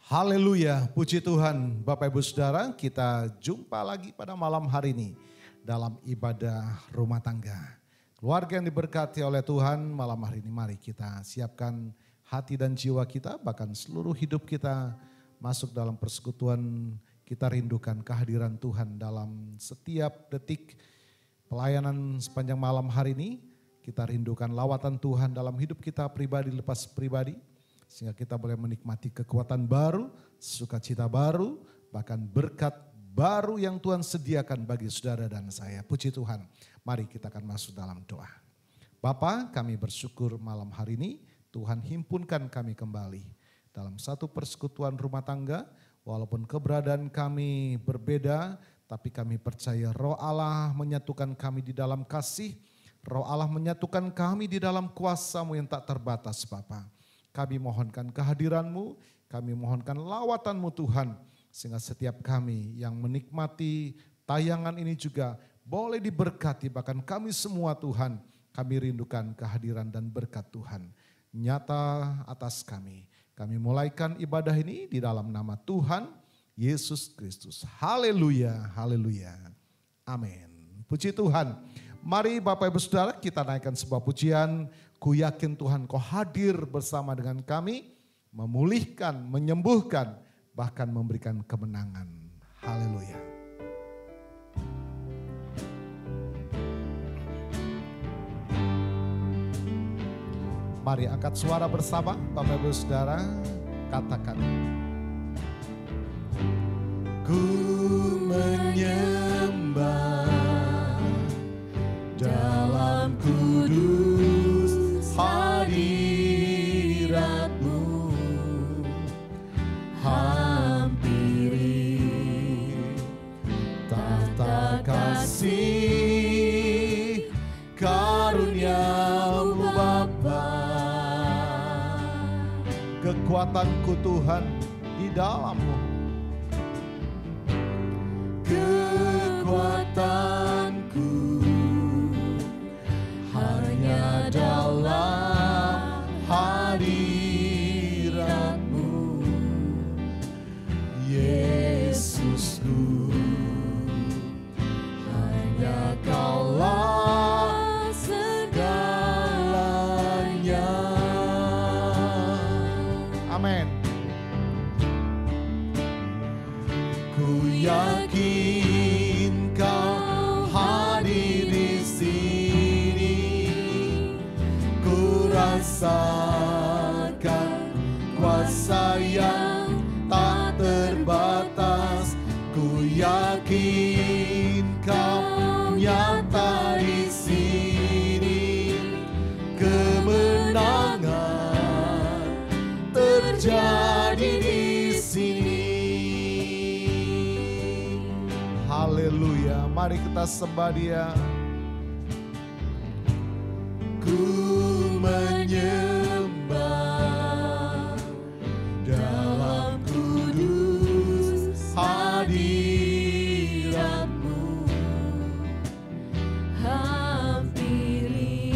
Haleluya, puji Tuhan. Bapak Ibu Saudara, kita jumpa lagi pada malam hari ini dalam ibadah rumah tangga. Keluarga yang diberkati oleh Tuhan, malam hari ini mari kita siapkan hati dan jiwa kita, bahkan seluruh hidup kita masuk dalam persekutuan. Kita rindukan kehadiran Tuhan dalam setiap detik pelayanan sepanjang malam hari ini. Kita rindukan lawatan Tuhan dalam hidup kita pribadi lepas pribadi. Sehingga kita boleh menikmati kekuatan baru, sukacita baru, bahkan berkat baru yang Tuhan sediakan bagi saudara dan saya. Puji Tuhan, mari kita akan masuk dalam doa. Bapa, kami bersyukur malam hari ini Tuhan himpunkan kami kembali dalam satu persekutuan rumah tangga. Walaupun keberadaan kami berbeda, tapi kami percaya Roh Allah menyatukan kami di dalam kasih. Roh Allah menyatukan kami di dalam kuasa-Mu yang tak terbatas, Bapa. Kami mohonkan kehadiran-Mu, kami mohonkan lawatan-Mu Tuhan. Sehingga setiap kami yang menikmati tayangan ini juga boleh diberkati. Bahkan kami semua Tuhan, kami rindukan kehadiran dan berkat Tuhan. Nyata atas kami. Kami mulaikan ibadah ini di dalam nama Tuhan Yesus Kristus. Haleluya, haleluya. Amin. Puji Tuhan. Mari Bapak Ibu Saudara kita naikkan sebuah pujian. Ku yakin Tuhan Kau hadir bersama dengan kami, memulihkan, menyembuhkan, bahkan memberikan kemenangan. Haleluya. Mari angkat suara bersama Bapak Ibu Saudara, katakan. Ku menyembah dalam kudus hadirat-Mu, hampiri tata kasih karunia-Mu Bapa. Kekuatanku Tuhan di dalam-Mu, kekuatanku hanya dalam hadirat-Mu, Yesusku, hanya Kaulah segalanya. Amin. Ku yakin Kau hadir di sini, ku rasakan kuasa yang tak terbatas. Ku yakin Kau nyata di sini, kemenangan terjadi di sini. Haleluya, mari kita sembah Dia. Ku menyembah dalam kudus hadirat-Mu, hampiri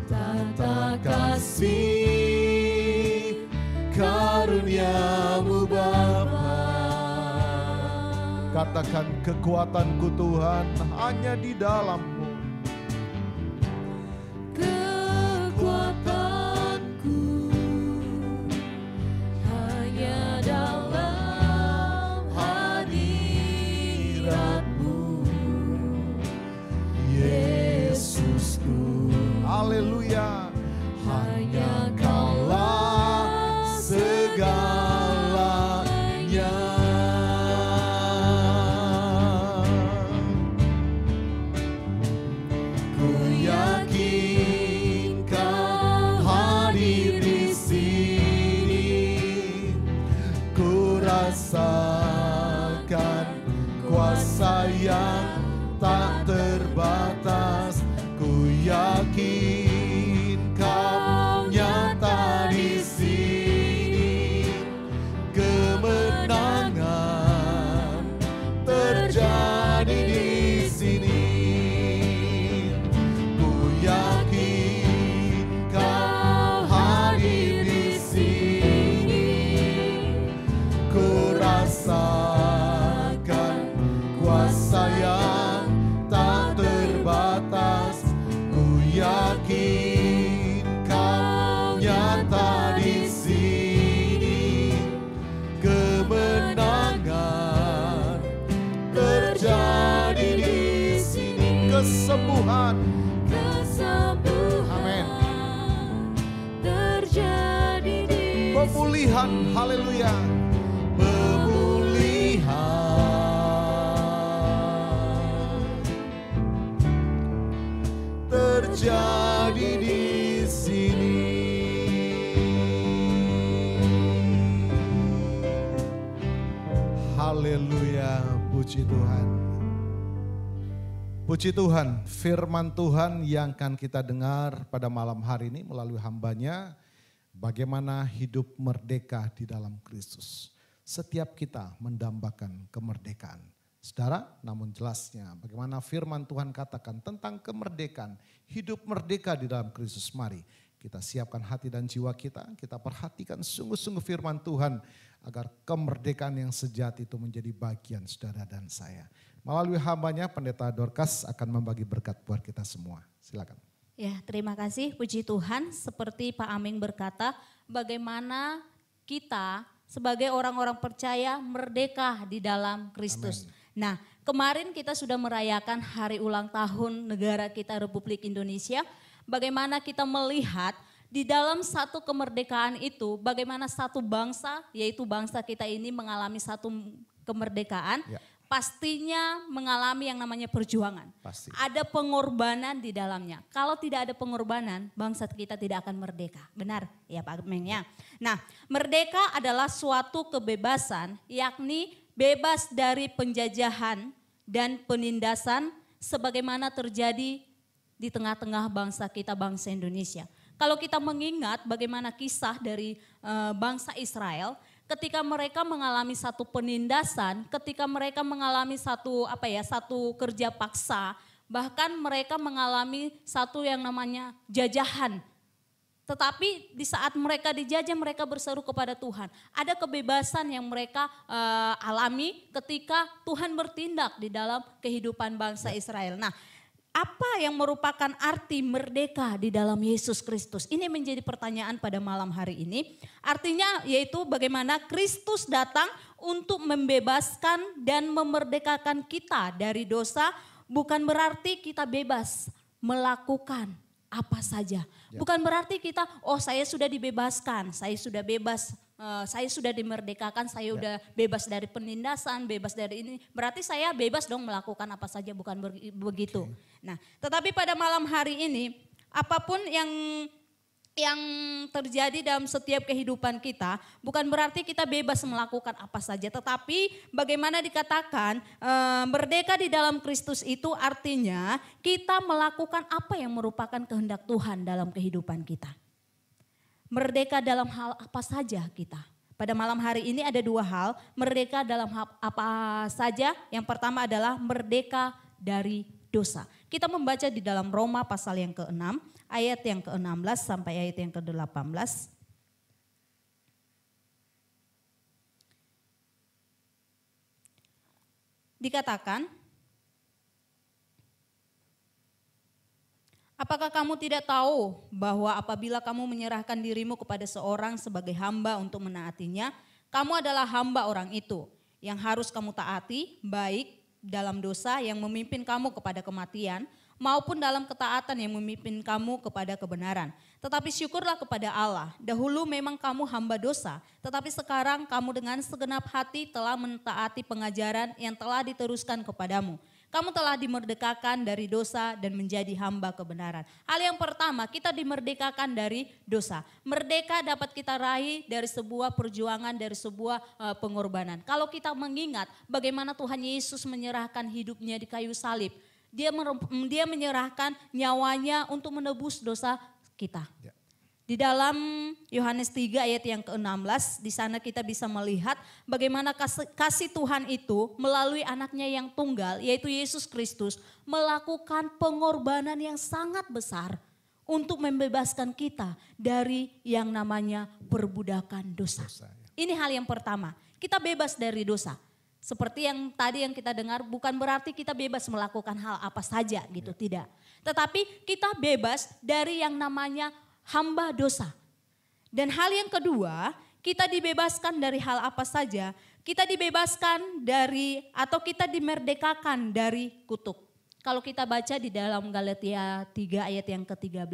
tata kasih karunia-Mu Bapa. Katakan, kekuatanku Tuhan hanya di dalam-Mu. Haleluya, hanya Kaulah segalanya. Ku yakin Kau hadir di sini, ku rasakan kuasa yang tak terbatas. Ku yakin Kau nyata di sini, kemenangan terjadi di sini. Ku yakin Kau hadir di sini, Pemulihan, haleluya. Terjadi di sini. Haleluya, puji Tuhan. Puji Tuhan, firman Tuhan yang akan kita dengar pada malam hari ini melalui hambanya, bagaimana hidup merdeka di dalam Kristus. Setiap kita mendambakan kemerdekaan. Saudara, namun jelasnya bagaimana firman Tuhan katakan tentang kemerdekaan, hidup merdeka di dalam Kristus. Mari kita siapkan hati dan jiwa kita perhatikan sungguh-sungguh firman Tuhan agar kemerdekaan yang sejati itu menjadi bagian saudara dan saya. Melalui hambanya Pendeta Dorcas akan membagi berkat buat kita semua. Silakan. Ya, terima kasih, puji Tuhan. Seperti Pak Aming berkata, bagaimana kita sebagai orang-orang percaya merdeka di dalam Kristus. Amen. Nah, kemarin kita sudah merayakan hari ulang tahun negara kita Republik Indonesia. Bagaimana kita melihat di dalam satu kemerdekaan itu, bagaimana satu bangsa, yaitu bangsa kita ini mengalami satu kemerdekaan. Ya. Pastinya mengalami yang namanya perjuangan. Pasti. Ada pengorbanan di dalamnya. Kalau tidak ada pengorbanan, bangsa kita tidak akan merdeka. Benar ya Pak Aming ya. Nah, merdeka adalah suatu kebebasan, yakni bebas dari penjajahan dan penindasan sebagaimana terjadi di tengah-tengah bangsa kita, bangsa Indonesia. Kalau kita mengingat bagaimana kisah dari bangsa Israel, ketika mereka mengalami satu penindasan, ketika mereka mengalami satu kerja paksa, bahkan mereka mengalami satu yang namanya jajahan. Tetapi di saat mereka dijajah, mereka berseru kepada Tuhan. Ada kebebasan yang mereka alami ketika Tuhan bertindak di dalam kehidupan bangsa Israel. Nah, apa yang merupakan arti merdeka di dalam Yesus Kristus? Ini menjadi pertanyaan pada malam hari ini. Artinya yaitu bagaimana Kristus datang untuk membebaskan dan memerdekakan kita dari dosa. Bukan berarti kita bebas melakukan apa saja. Bukan berarti kita, saya sudah dibebaskan, saya sudah bebas, saya sudah dimerdekakan, saya sudah bebas dari penindasan, bebas dari ini. Berarti saya bebas dong melakukan apa saja, bukan begitu. Nah, tetapi pada malam hari ini, apapun yang terjadi dalam setiap kehidupan kita, bukan berarti kita bebas melakukan apa saja. Tetapi bagaimana dikatakan merdeka di dalam Kristus itu artinya kita melakukan apa yang merupakan kehendak Tuhan dalam kehidupan kita. Merdeka dalam hal apa saja kita. Pada malam hari ini ada dua hal, merdeka dalam hal apa saja. Yang pertama adalah merdeka dari dosa. Kita membaca di dalam Roma pasal yang ke-6, ayat yang ke-16 sampai ayat yang ke-18. Dikatakan, apakah kamu tidak tahu bahwa apabila kamu menyerahkan dirimu kepada seorang sebagai hamba untuk menaatinya, kamu adalah hamba orang itu yang harus kamu taati, baik dalam dosa yang memimpin kamu kepada kematian, maupun dalam ketaatan yang memimpin kamu kepada kebenaran. Tetapi syukurlah kepada Allah, dahulu memang kamu hamba dosa, tetapi sekarang kamu dengan segenap hati telah mentaati pengajaran yang telah diteruskan kepadamu. Kamu telah dimerdekakan dari dosa dan menjadi hamba kebenaran. Hal yang pertama, kita dimerdekakan dari dosa. Merdeka dapat kita raih dari sebuah perjuangan, dari sebuah pengorbanan. Kalau kita mengingat bagaimana Tuhan Yesus menyerahkan hidupnya di kayu salib. Dia menyerahkan nyawanya untuk menebus dosa kita. Ya. Di dalam Yohanes 3 ayat yang ke-16, di sana kita bisa melihat bagaimana kasih Tuhan itu melalui anaknya yang tunggal, yaitu Yesus Kristus, melakukan pengorbanan yang sangat besar untuk membebaskan kita dari yang namanya perbudakan dosa. Ini hal yang pertama, kita bebas dari dosa. Seperti yang tadi yang kita dengar, bukan berarti kita bebas melakukan hal apa saja gitu, tidak. Tetapi kita bebas dari yang namanya hamba dosa. Dan hal yang kedua, kita dibebaskan dari hal apa saja, kita dibebaskan dari atau kita dimerdekakan dari kutuk. Kalau kita baca di dalam Galatia 3 ayat yang ke-13,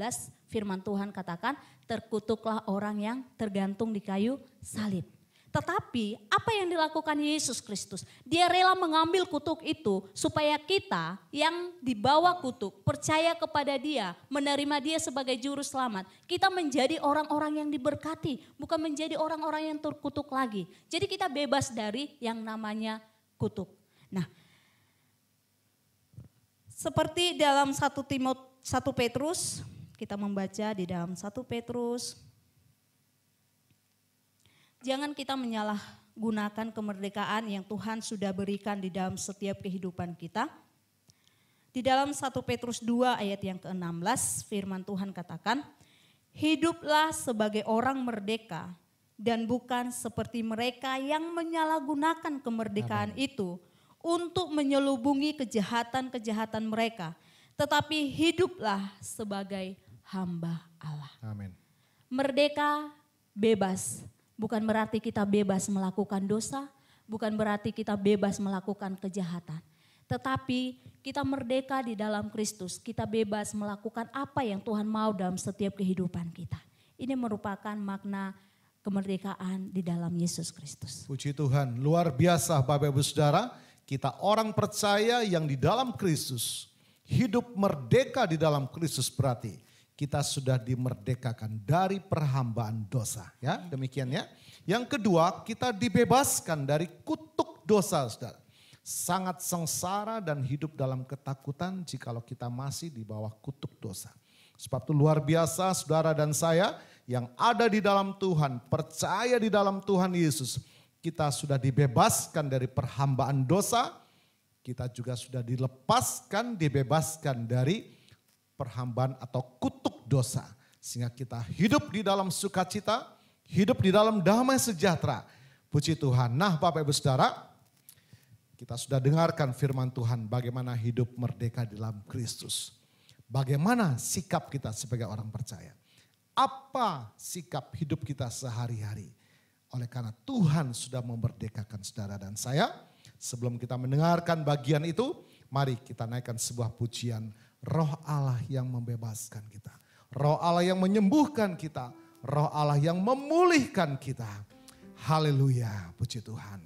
firman Tuhan katakan, terkutuklah orang yang tergantung di kayu salib. Tetapi apa yang dilakukan Yesus Kristus? Dia rela mengambil kutuk itu supaya kita yang dibawa kutuk, percaya kepada Dia, menerima Dia sebagai juru selamat. Kita menjadi orang-orang yang diberkati, bukan menjadi orang-orang yang terkutuk lagi. Jadi kita bebas dari yang namanya kutuk. Nah, seperti dalam 1 Petrus, kita membaca di dalam 1 Petrus. Jangan kita menyalahgunakan kemerdekaan yang Tuhan sudah berikan di dalam setiap kehidupan kita. Di dalam 1 Petrus 2 ayat yang ke-16 firman Tuhan katakan, hiduplah sebagai orang merdeka dan bukan seperti mereka yang menyalahgunakan kemerdekaan itu untuk menyelubungi kejahatan-kejahatan mereka. Tetapi hiduplah sebagai hamba Allah. Amin. Merdeka, bebas. Bukan berarti kita bebas melakukan dosa, bukan berarti kita bebas melakukan kejahatan. Tetapi kita merdeka di dalam Kristus, kita bebas melakukan apa yang Tuhan mau dalam setiap kehidupan kita. Ini merupakan makna kemerdekaan di dalam Yesus Kristus. Puji Tuhan, luar biasa Bapak Ibu Saudara, kita orang percaya yang di dalam Kristus, hidup merdeka di dalam Kristus berarti kita sudah dimerdekakan dari perhambaan dosa, ya, demikian ya. Yang kedua, kita dibebaskan dari kutuk dosa, Saudara. Sangat sengsara dan hidup dalam ketakutan jikalau kita masih di bawah kutuk dosa. Sebab itu luar biasa Saudara dan saya yang ada di dalam Tuhan, percaya di dalam Tuhan Yesus. Kita sudah dibebaskan dari perhambaan dosa, kita juga sudah dilepaskan, dibebaskan dari perhambaan atau kutuk dosa. Sehingga kita hidup di dalam sukacita, hidup di dalam damai sejahtera. Puji Tuhan. Nah Bapak Ibu Saudara, kita sudah dengarkan firman Tuhan bagaimana hidup merdeka di dalam Kristus. Bagaimana sikap kita sebagai orang percaya. Apa sikap hidup kita sehari-hari. Oleh karena Tuhan sudah memerdekakan saudara dan saya. Sebelum kita mendengarkan bagian itu, mari kita naikkan sebuah pujian. Roh Allah yang membebaskan kita. Roh Allah yang menyembuhkan kita. Roh Allah yang memulihkan kita. Haleluya, puji Tuhan.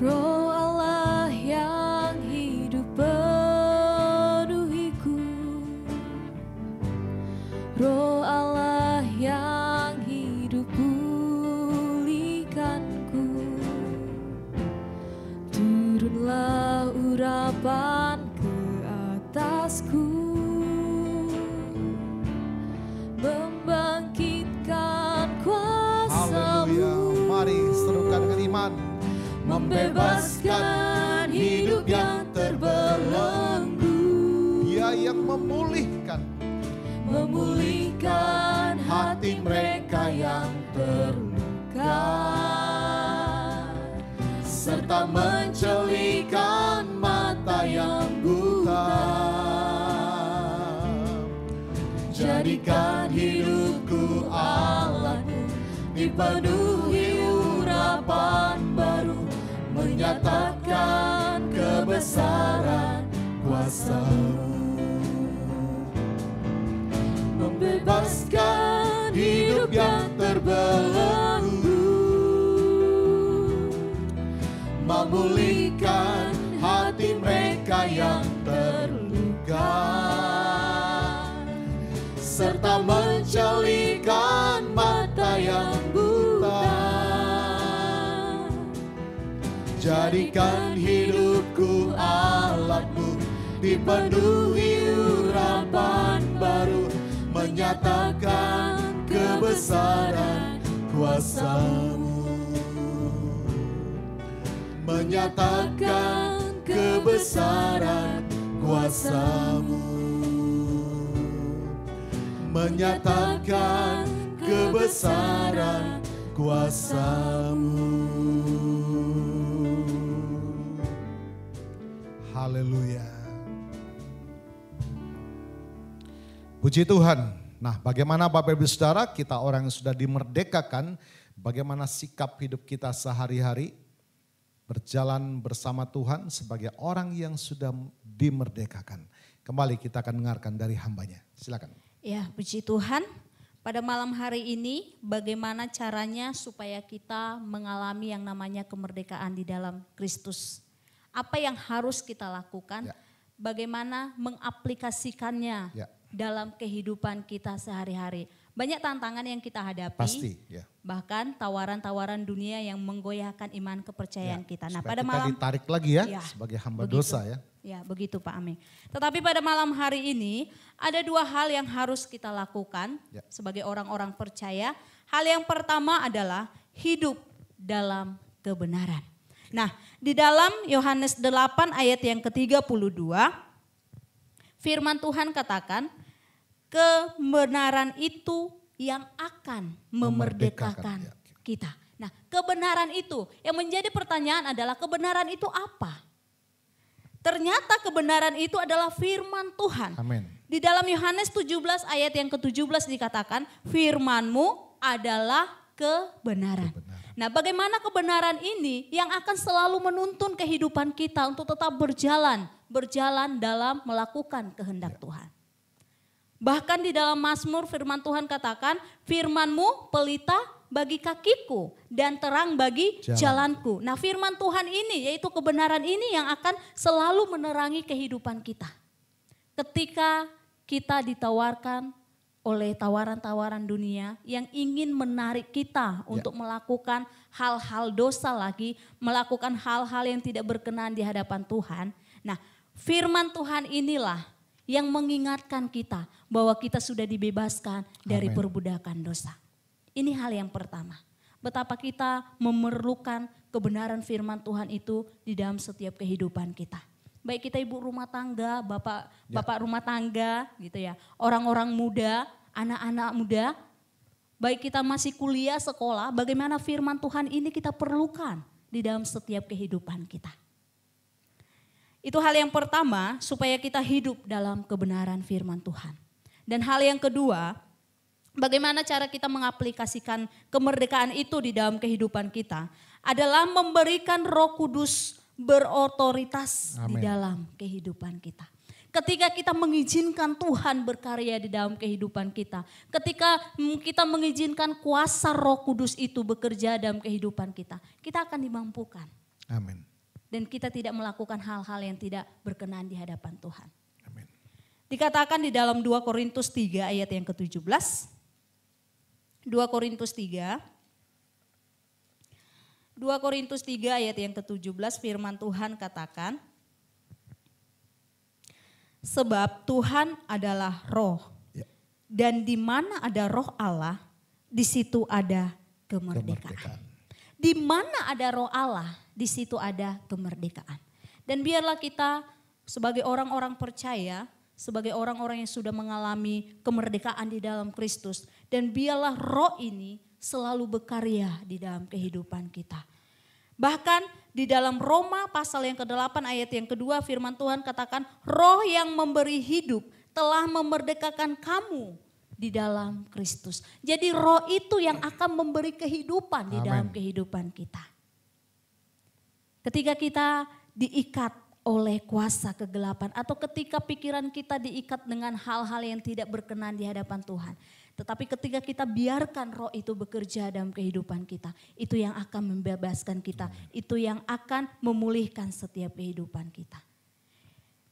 Roh Allah yang hidup penuhiku, Roh Allah yang hidup pulihkanku, turunlah urapan ke atasku, membangkitkan kuasa-Mu. Haleluya, mari serukan dengan iman. Membebaskan hidup yang terbelenggu. Dia yang memulihkan hati mereka yang terluka, serta mencelikan mata yang buta. Jadikan hidupku Allahku dipenuhi urapan baru, menyatakan kebesaran kuasa-Mu. Membebaskan hidup yang terbelenggu, memulihkan hati mereka yang terluka, serta mencelikan mata yang Jadikan hidupku alatmu, dipenuhi urapan baru, menyatakan kebesaran kuasa-Mu. Menyatakan kebesaran kuasa-Mu. Menyatakan kebesaran kuasa-Mu. Haleluya. Puji Tuhan. Nah, bagaimana Bapak Ibu Saudara, kita orang yang sudah dimerdekakan, bagaimana sikap hidup kita sehari-hari berjalan bersama Tuhan sebagai orang yang sudah dimerdekakan. Kembali kita akan dengarkan dari hambanya. Silakan. Ya, puji Tuhan. Pada malam hari ini bagaimana caranya supaya kita mengalami yang namanya kemerdekaan di dalam Kristus. Apa yang harus kita lakukan, Ya. bagaimana mengaplikasikannya Ya. dalam kehidupan kita sehari-hari. Banyak tantangan yang kita hadapi, Pasti, ya. bahkan tawaran-tawaran dunia yang menggoyahkan iman kepercayaan Ya, kita. Nah, supaya pada kita malam ditarik lagi ya, Ya, sebagai hamba begitu. dosa ya. Ya, begitu Pak Aming. Tetapi pada malam hari ini ada dua hal yang harus kita lakukan Ya. sebagai orang-orang percaya. Hal yang pertama adalah hidup dalam kebenaran. Nah, di dalam Yohanes 8 ayat yang ke-32, firman Tuhan katakan, kebenaran itu yang akan memerdekakan Ya. kita. Nah, kebenaran itu yang menjadi pertanyaan adalah kebenaran itu apa? Ternyata kebenaran itu adalah firman Tuhan. Amin. Di dalam Yohanes 17 ayat yang ke-17 dikatakan, firman-Mu adalah kebenaran. Nah, bagaimana kebenaran ini yang akan selalu menuntun kehidupan kita untuk tetap berjalan dalam melakukan kehendak Tuhan. Bahkan di dalam Mazmur firman Tuhan katakan, firman-Mu pelita bagi kakiku dan terang bagi jalanku. Nah, firman Tuhan ini yaitu kebenaran ini yang akan selalu menerangi kehidupan kita. Ketika kita ditawarkan oleh tawaran-tawaran dunia yang ingin menarik kita untuk melakukan hal-hal dosa lagi, melakukan hal-hal yang tidak berkenan di hadapan Tuhan. Nah, firman Tuhan inilah yang mengingatkan kita bahwa kita sudah dibebaskan dari perbudakan dosa. Ini hal yang pertama. Betapa kita memerlukan kebenaran firman Tuhan itu di dalam setiap kehidupan kita. Baik kita ibu rumah tangga, bapak rumah tangga gitu ya. Orang-orang muda, anak-anak muda. Baik kita masih kuliah, sekolah, bagaimana firman Tuhan ini kita perlukan di dalam setiap kehidupan kita. Itu hal yang pertama supaya kita hidup dalam kebenaran firman Tuhan. Dan hal yang kedua, bagaimana cara kita mengaplikasikan kemerdekaan itu di dalam kehidupan kita adalah memberikan Roh Kudus berotoritas di dalam kehidupan kita. Ketika kita mengizinkan Tuhan berkarya di dalam kehidupan kita, ketika kita mengizinkan kuasa Roh Kudus itu bekerja dalam kehidupan kita, kita akan dimampukan. Amin. Dan kita tidak melakukan hal-hal yang tidak berkenan di hadapan Tuhan. Amin. Dikatakan di dalam 2 Korintus 3 ayat yang ke-17. 2 Korintus 3 ayat yang ke-17 firman Tuhan katakan, sebab Tuhan adalah roh dan di mana ada roh Allah, di situ ada kemerdekaan. Di mana ada roh Allah, di situ ada kemerdekaan. Dan biarlah kita sebagai orang-orang percaya, sebagai orang-orang yang sudah mengalami kemerdekaan di dalam Kristus, dan biarlah roh ini selalu berkarya di dalam kehidupan kita. Bahkan di dalam Roma pasal yang ke-8 ayat yang kedua firman Tuhan katakan, roh yang memberi hidup telah memerdekakan kamu di dalam Kristus. Jadi roh itu yang akan memberi kehidupan di dalam kehidupan kita. Ketika kita diikat oleh kuasa kegelapan atau ketika pikiran kita diikat dengan hal-hal yang tidak berkenan di hadapan Tuhan. Tetapi ketika kita biarkan roh itu bekerja dalam kehidupan kita, itu yang akan membebaskan kita, itu yang akan memulihkan setiap kehidupan kita.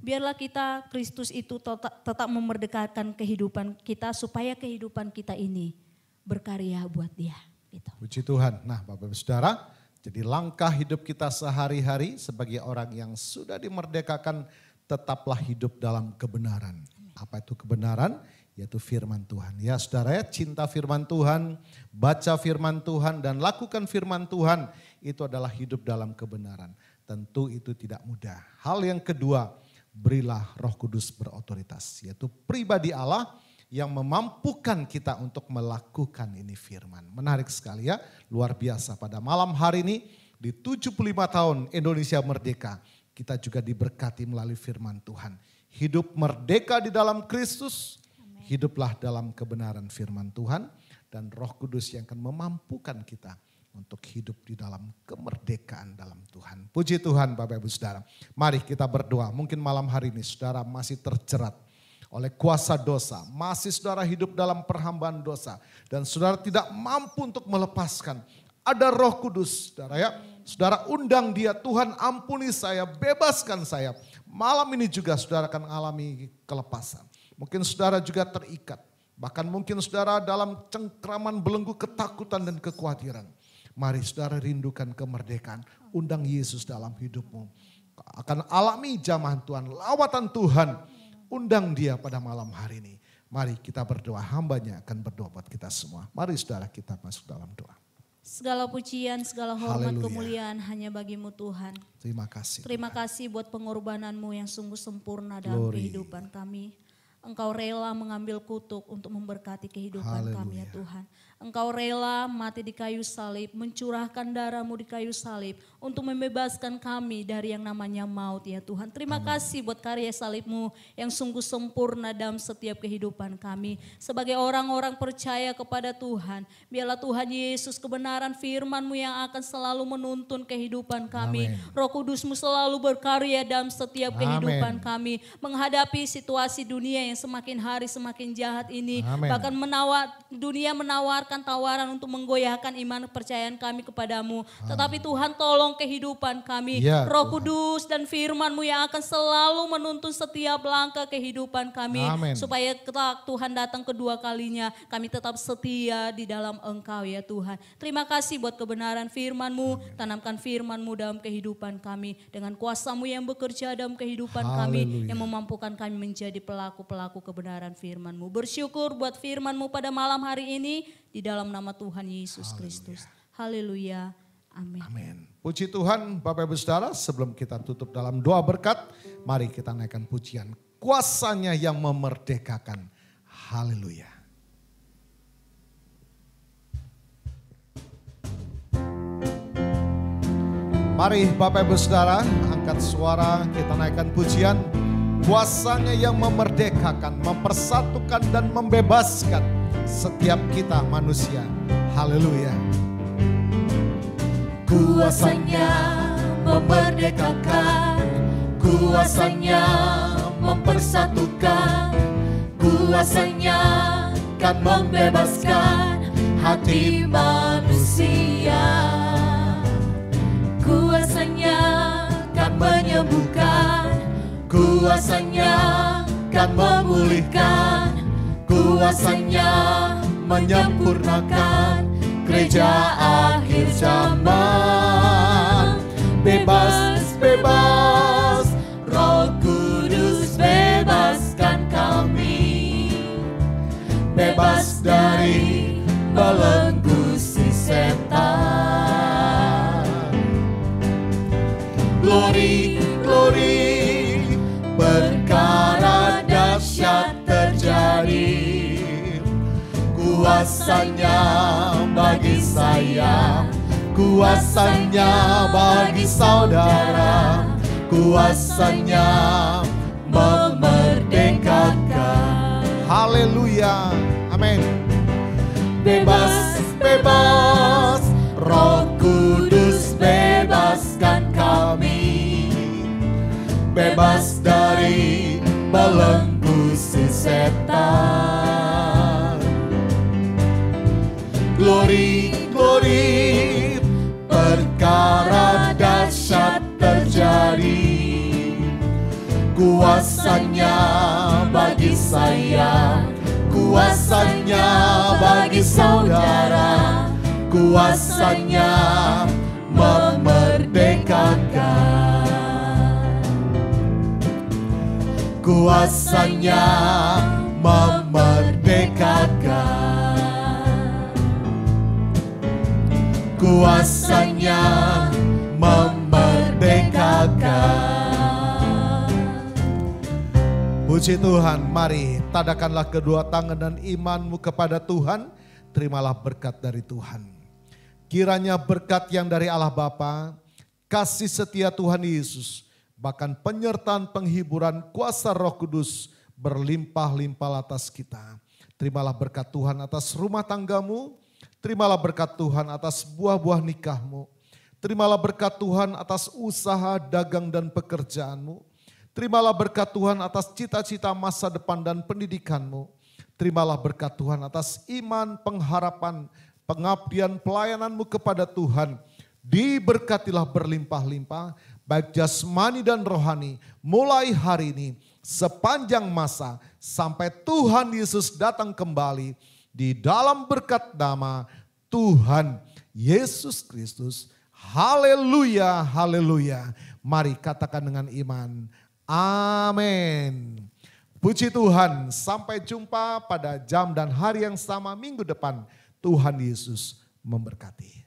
Biarlah kita, Kristus itu tetap memerdekakan kehidupan kita supaya kehidupan kita ini berkarya buat Dia. Gitu. Puji Tuhan. Nah Bapak Ibu Saudara, Jadi langkah hidup kita sehari-hari sebagai orang yang sudah dimerdekakan, tetaplah hidup dalam kebenaran. Apa itu kebenaran? Yaitu firman Tuhan. Ya saudara ya, cinta firman Tuhan, baca firman Tuhan dan lakukan firman Tuhan, itu adalah hidup dalam kebenaran. Tentu itu tidak mudah. Hal yang kedua, berilah Roh Kudus berotoritas, yaitu pribadi Allah yang memampukan kita untuk melakukan ini firman. Menarik sekali ya, luar biasa pada malam hari ini di 75 tahun Indonesia merdeka, kita juga diberkati melalui firman Tuhan. Hidup merdeka di dalam Kristus, hiduplah dalam kebenaran firman Tuhan dan Roh Kudus yang akan memampukan kita untuk hidup di dalam kemerdekaan dalam Tuhan. Puji Tuhan Bapak Ibu Saudara. Mari kita berdoa, mungkin malam hari ini saudara masih terjerat oleh kuasa dosa, masih saudara hidup dalam perhambaan dosa, dan saudara tidak mampu untuk melepaskan. Ada Roh Kudus, saudara ya. Saudara undang dia, Tuhan ampuni saya, bebaskan saya. Malam ini juga saudara akan alami kelepasan. Mungkin saudara juga terikat, bahkan mungkin saudara dalam cengkraman belenggu ketakutan dan kekhawatiran. Mari saudara rindukan kemerdekaan, undang Yesus dalam hidupmu. Akan alami jamahan Tuhan, lawatan Tuhan. Undang dia pada malam hari ini. Mari kita berdoa, hambanya akan berdoa buat kita semua. Mari saudara kita masuk dalam doa. Segala pujian, segala hormat, Haleluya. kemuliaan hanya bagimu Tuhan. Terima kasih. Terima kasih buat pengorbananmu yang sungguh sempurna dalam Glory. kehidupan kami. Engkau rela mengambil kutuk untuk memberkati kehidupan kami ya Haleluya. Tuhan. Engkau rela mati di kayu salib, mencurahkan darahmu di kayu salib untuk membebaskan kami dari yang namanya maut ya Tuhan. Terima kasih buat karya salibmu yang sungguh sempurna dalam setiap kehidupan kami. Sebagai orang-orang percaya kepada Tuhan, biarlah Tuhan Yesus kebenaran firman-Mu yang akan selalu menuntun kehidupan kami. Amin. Roh Kudus-Mu selalu berkarya dalam setiap kehidupan kami. Menghadapi situasi dunia yang semakin hari semakin jahat ini. Amin. Bahkan dunia menawarkan tawaran untuk menggoyahkan iman kepercayaan kami kepadamu. Tetapi Tuhan tolong kehidupan kami. Ya, Roh Tuhan. Kudus dan firman-Mu yang akan selalu menuntun setiap langkah kehidupan kami. Amin. Supaya kelak Tuhan datang kedua kalinya, kami tetap setia di dalam Engkau ya Tuhan. Terima kasih buat kebenaran firman-Mu. Tanamkan firman-Mu dalam kehidupan kami. Dengan kuasa-Mu yang bekerja dalam kehidupan kami. Haleluya. Yang memampukan kami menjadi pelaku-pelaku kebenaran firman-Mu. Bersyukur buat firman-Mu pada malam hari ini. Di dalam nama Tuhan Yesus Kristus. Haleluya. Amin. Amin. Puji Tuhan Bapak Ibu Saudara, sebelum kita tutup dalam doa berkat, mari kita naikkan pujian. Kuasanya yang memerdekakan. Haleluya. Mari Bapak Ibu Saudara, angkat suara, kita naikkan pujian. Kuasanya yang memerdekakan, mempersatukan dan membebaskan setiap kita manusia. Haleluya. Kuasanya memerdekakan, kuasanya mempersatukan, kuasanya kan membebaskan hati manusia. Kuasanya kan menyembuhkan, kuasanya kan memulihkan, kuasanya menyempurnakan gereja akhir zaman. Bebas, bebas, Roh Kudus bebaskan kami. Bebas dari belenggu si setan. Glory, glory, perkara dahsyat terjadi. Kuasanya bagi saya, kuasanya bagi saudara, kuasanya memerdekakan. Haleluya. Amin. Bebas, bebas, Roh Kudus bebaskan kami. Bebas dari belenggu si setan. Glory, glory, perkara dahsyat terjadi. Kuasanya bagi saya, kuasanya bagi saudara, kuasanya kuasanya memerdekakan, kuasanya memerdekakan. Puji Tuhan, mari tadakanlah kedua tangan dan imanmu kepada Tuhan, terimalah berkat dari Tuhan. Kiranya berkat yang dari Allah Bapa, kasih setia Tuhan Yesus, bahkan penyertaan penghiburan kuasa Roh Kudus berlimpah-limpah atas kita. Terimalah berkat Tuhan atas rumah tanggamu, terimalah berkat Tuhan atas buah-buah nikahmu, terimalah berkat Tuhan atas usaha, dagang dan pekerjaanmu, terimalah berkat Tuhan atas cita-cita masa depan dan pendidikanmu, terimalah berkat Tuhan atas iman, pengharapan, pengabdian, pelayananmu kepada Tuhan. Diberkatilah berlimpah-limpah, baik jasmani dan rohani, mulai hari ini, sepanjang masa, sampai Tuhan Yesus datang kembali, di dalam berkat nama Tuhan Yesus Kristus. Haleluya, haleluya. Mari katakan dengan iman, amin. Puji Tuhan, sampai jumpa pada jam dan hari yang sama minggu depan. Tuhan Yesus memberkati.